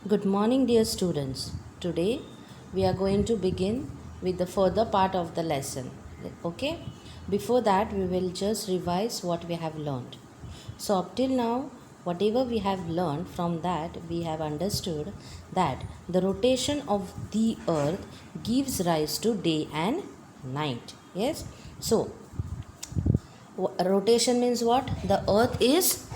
Good morning, dear students. Today we are going to begin with the further part of the lesson. Okay? Before that, we will just revise what we have learned. So, up till now, whatever we have learned from that, we have understood that the rotation of the earth gives rise to day and night. Yes? So, rotation means what? The earth is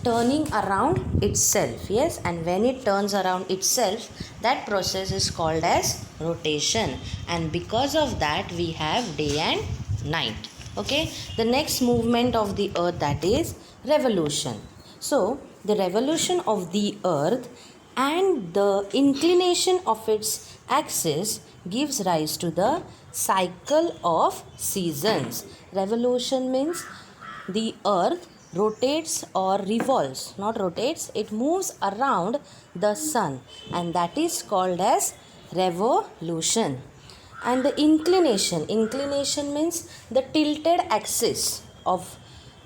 turning around itself. Yes, and when it turns around itself, that process is called as rotation, and because of that we have day and night. Okay, the next movement of the earth, that is revolution. So the revolution of the earth and the inclination of its axis gives rise to the cycle of seasons. Revolution means the earth rotates or revolves, not rotates, it moves around the sun, and that is called as revolution. And the inclination means the tilted axis of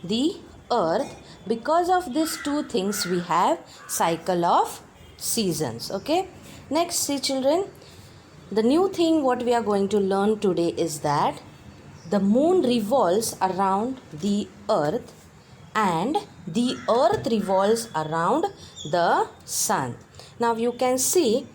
the earth. Because of these two things we have cycle of seasons. Okay, next, see children, the new thing what we are going to learn today is that the moon revolves around the earth and the earth revolves around the sun. Now you can see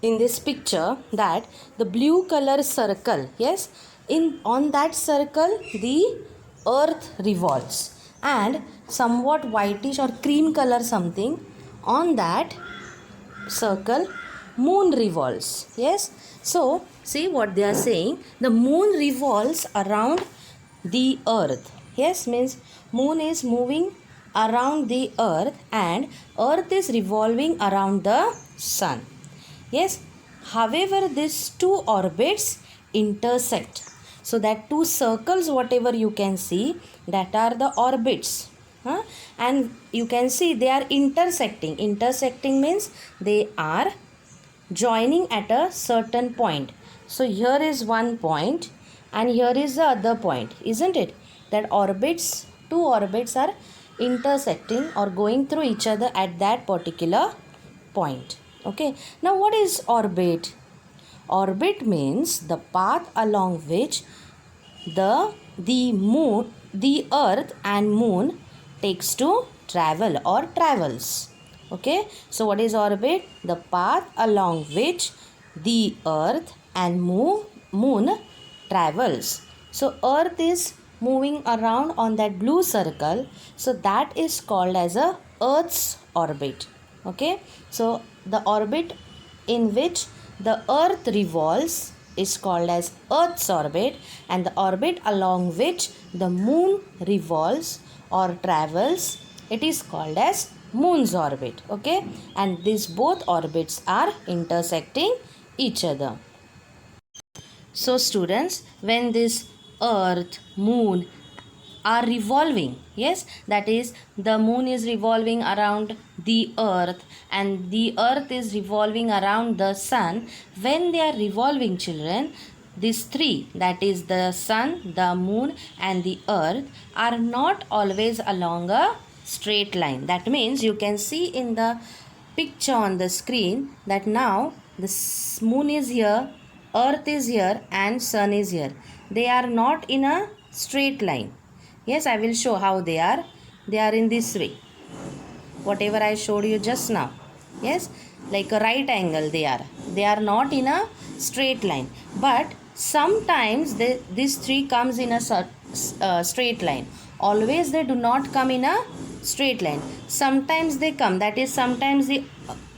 in this picture that the blue color circle, yes, in on that circle the earth revolves, and somewhat whitish or cream color something on that circle moon revolves. Yes, so see what they are saying, the moon revolves around the earth. Yes, means moon is moving around the earth and earth is revolving around the sun. Yes, however these two orbits intersect, so that two circles whatever you can see, that are the orbits. And you can see they are intersecting means they are joining at a certain point. So here is one point and here is the other point, isn't it? That two orbits are intersecting or going through each other at that particular point. Okay, now what is orbit? Orbit means the path along which the earth and moon takes to travel or travels. Okay, so what is orbit? The path along which the earth and moon travels. So earth is moving around on that blue circle, so that is called as a earth's orbit. Okay, so the orbit in which the earth revolves is called as earth's orbit, and the orbit along which the moon revolves or travels, it is called as moon's orbit. Okay, and these both orbits are intersecting each other. So students, when this earth, moon are revolving, yes, that is the moon is revolving around the earth and the earth is revolving around the sun. When they are revolving, children, these three, that is the sun, the moon and the earth, are not always along a straight line. That means you can see in the picture on the screen that now the moon is here, earth is here and sun is here. They are not in a straight line. Yes, I will show how they are. They are in this way. Whatever I showed you just now. Yes, like a right angle they are. They are not in a straight line. But sometimes these three comes in a straight line. Always they do not come in a straight line. Sometimes they come. That is, sometimes the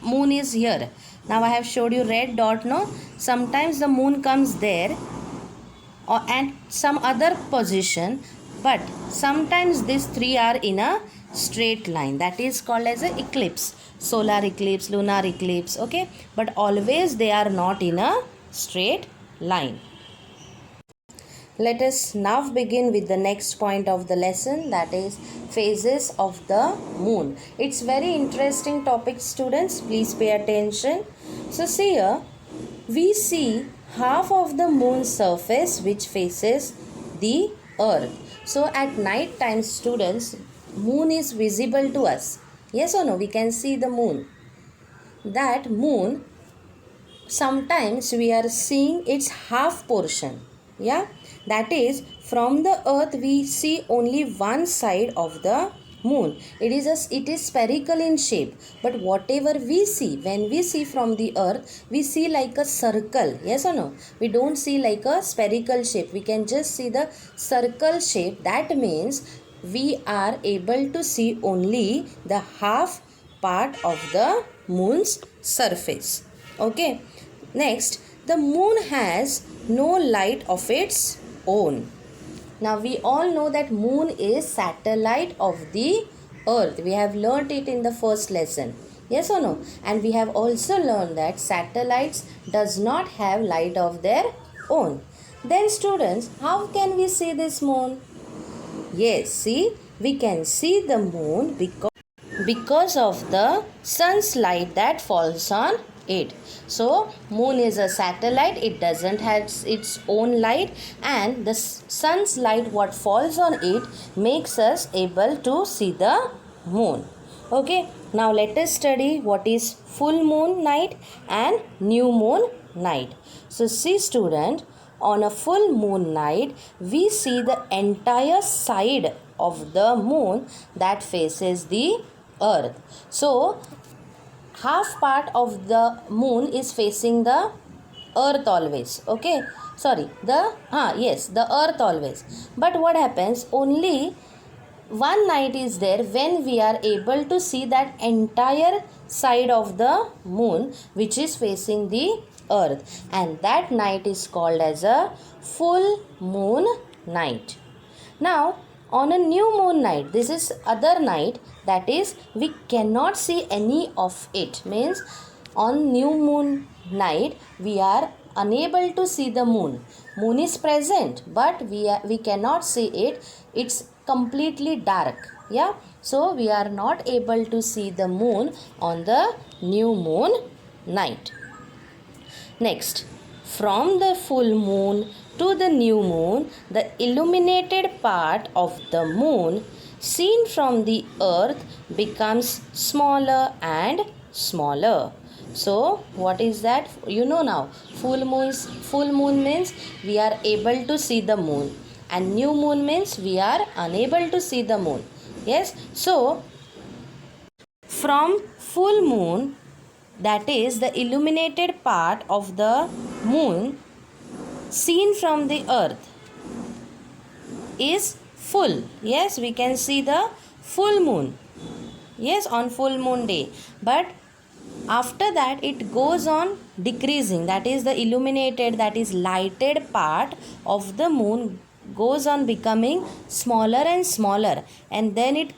moon is here. Now I have showed you red dot, no? Sometimes the moon comes there or at some other position, but sometimes these three are in a straight line. That is called as an eclipse, solar eclipse, lunar eclipse. Okay, but always they are not in a straight line. Let us now begin with the next point of the lesson, that is phases of the moon. It's very interesting topic, students. Please pay attention. So see here, we see half of the moon's surface which faces the earth. So at night time, students, moon is visible to us. Yes or no? We can see the moon. that moon, sometimes we are seeing its half portion. Yeah, that is, from the earth we see only one side of the moon. It is spherical in shape, but whatever we see, when we see from the earth, we see like a circle. Yes or no? We don't see like a spherical shape, we can just see the circle shape. That means we are able to see only the half part of the moon's surface. Okay. Next, the moon has no light of its own. Now we all know that moon is satellite of the earth. We have learnt it in the first lesson. Yes or no? And we have also learned that satellites does not have light of their own. Then students, how can we see this moon? Yes, see, we can see the moon because of the sun's light that falls on it. So moon is a satellite, it doesn't have its own light, and the sun's light what falls on it makes us able to see the moon. Okay, now let us study what is full moon night and new moon night. So see student, on a full moon night we see the entire side of the moon that faces the earth. So half part of the moon is facing the earth always. Okay, sorry, the earth always. But what happens, only one night is there when we are able to see that entire side of the moon which is facing the earth, and that night is called as a full moon night. Now on a new moon night, this is other night, that is we cannot see any of it. Means on new moon night we are unable to see the moon. Moon is present but we cannot see it. It's completely dark. Yeah, so we are not able to see the moon on the new moon night. Next, from the full moon to the new moon, the illuminated part of the moon seen from the earth becomes smaller and smaller. So what is that? You know now, full moon means we are able to see the moon, and new moon means we are unable to see the moon. Yes, so from full moon, that is the illuminated part of the moon seen from the earth, is full. Yes, we can see the full moon. Yes, on full moon day. But after that it goes on decreasing. That is the illuminated, that is lighted part of the moon goes on becoming smaller and smaller, and then it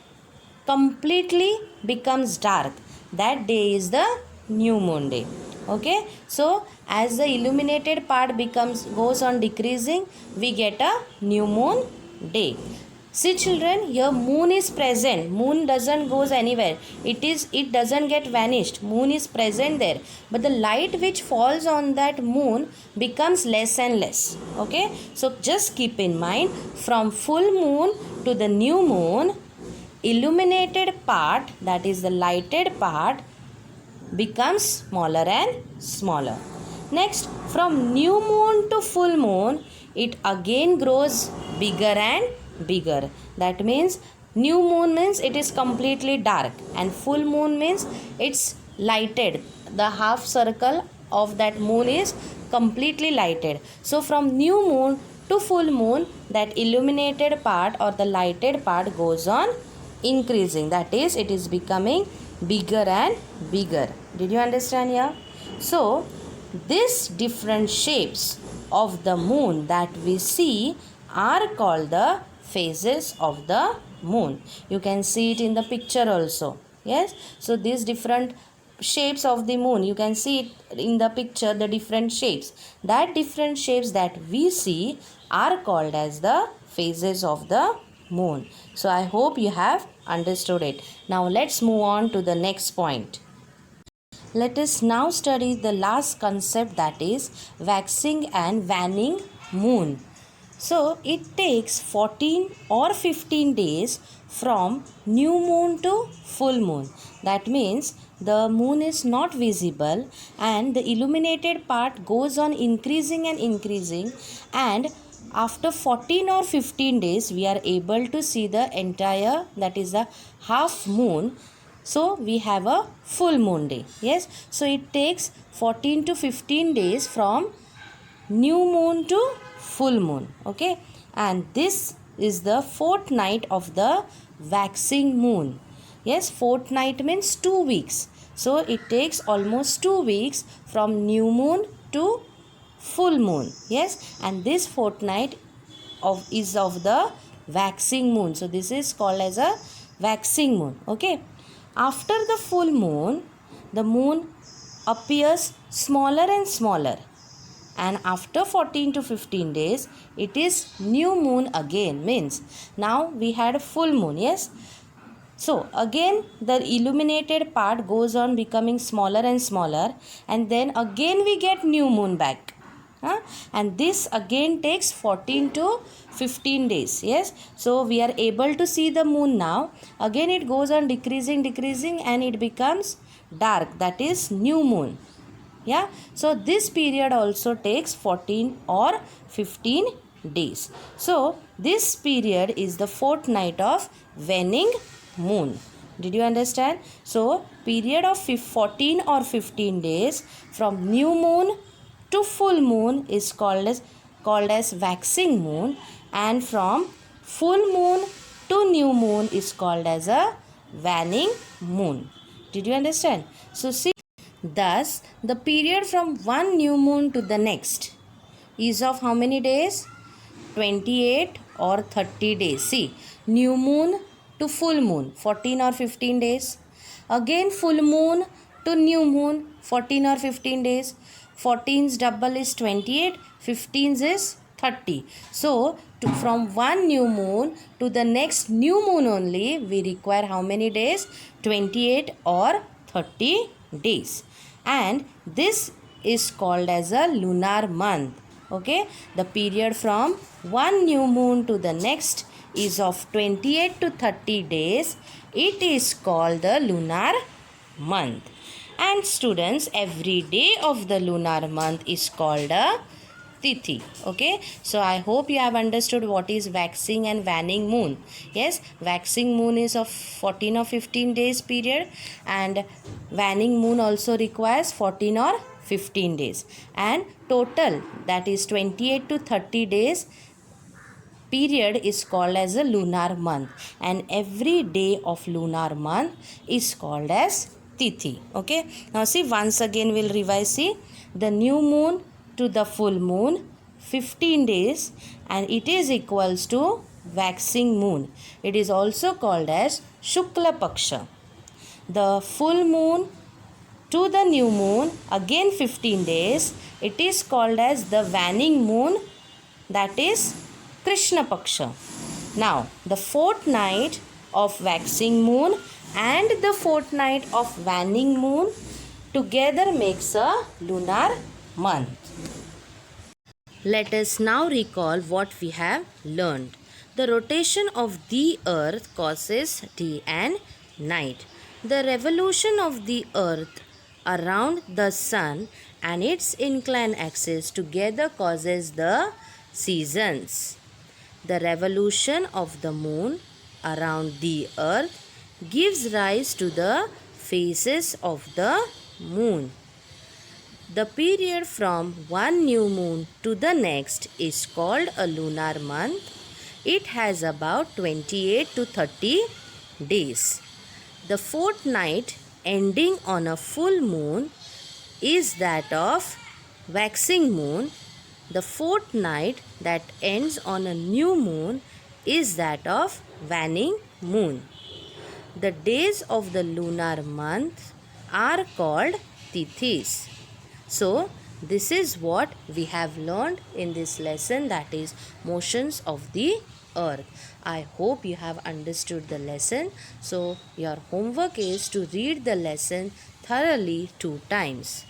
completely becomes dark. That day is the new moon day. Okay, so as the illuminated part goes on decreasing, we get a new moon day. See children, here moon is present. Moon doesn't goes anywhere. It doesn't get vanished. Moon is present there. But the light which falls on that moon becomes less and less. Okay, so just keep in mind, from full moon to the new moon, illuminated part, that is the lighted part, becomes smaller and smaller. Next, from new moon to full moon, it again grows bigger and bigger. That means new moon means it is completely dark, and full moon means it's lighted. The half circle of that moon is completely lighted. So from new moon to full moon, that illuminated part or the lighted part goes on increasing. That is, it is becoming bigger and bigger. Did you understand here? So these different shapes of the moon that we see are called the phases of the moon. You can see it in the picture also. Yes, so these different shapes of the moon, you can see it in the picture, the different shapes. That different shapes that we see are called as the phases of the moon. So I hope you have understood it. Now let's move on to the next point. Let us now study the last concept, that is waxing and waning moon. So it takes 14 or 15 days from new moon to full moon. That means the moon is not visible and the illuminated part goes on increasing and increasing, and after 14 or 15 days we are able to see the entire, that is the half moon. So we have a full moon day. Yes, so it takes 14 to 15 days from new moon to full moon. Okay, and this is the fortnight of the waxing moon. Yes, fortnight means 2 weeks. So it takes almost 2 weeks from new moon to full moon. Yes, and this fortnight is of the waxing moon. So this is called as a waxing moon. Okay, after the full moon, the moon appears smaller and smaller, and after 14 to 15 days it is new moon again. Means now we had full moon. Yes, so again the illuminated part goes on becoming smaller and smaller, and then again we get new moon back. And this again takes 14 to 15 days. Yes, so we are able to see the moon now. Again it goes on decreasing and it becomes dark, that is new moon. Yeah, so this period also takes 14 or 15 days. So this period is the fortnight of waning moon. Did you understand? So period of 14 or 15 days from new moon to full moon is called as waxing moon, and from full moon to new moon is called as a waning moon. Did you understand? So see, thus the period from one new moon to the next is of how many days? 28 or 30 days. See, new moon to full moon 14 or 15 days. Again full moon to new moon 14 or 15 days. 14's double is 28, 15's is 30. So from one new moon to the next new moon only we require how many days? 28 or 30 days. And this is called as a lunar month. Okay, the period from one new moon to the next is of 28 to 30 days. It is called the lunar month. And students, every day of the lunar month is called a Tithi. Okay, so I hope you have understood what is waxing and waning moon. Yes, waxing moon is of 14 or 15 days period, and waning moon also requires 14 or 15 days, and total, that is 28 to 30 days period, is called as a lunar month, and every day of lunar month is called as Tithi. Okay, now see, once again we'll revise. See, the new moon to the full moon 15 days, and it is equals to waxing moon. It is also called as Shukla Paksha. The full moon to the new moon again 15 days, it is called as the waning moon, that is Krishna Paksha. Now the fortnight of waxing moon and the fortnight of waning moon together makes a lunar month. Let us now recall what we have learned. The rotation of the earth causes day and night. The revolution of the earth around the sun and its inclined axis together causes the seasons. The revolution of the moon around the earth gives rise to the phases of the moon. The period from one new moon to the next is called a lunar month. It has about 28 to 30 days. The fortnight ending on a full moon is that of waxing moon. The fortnight that ends on a new moon is that of waning moon. The days of the lunar month are called Tithis. So, this is what we have learned in this lesson, that is motions of the earth. I hope you have understood the lesson. So, your homework is to read the lesson thoroughly 2 times.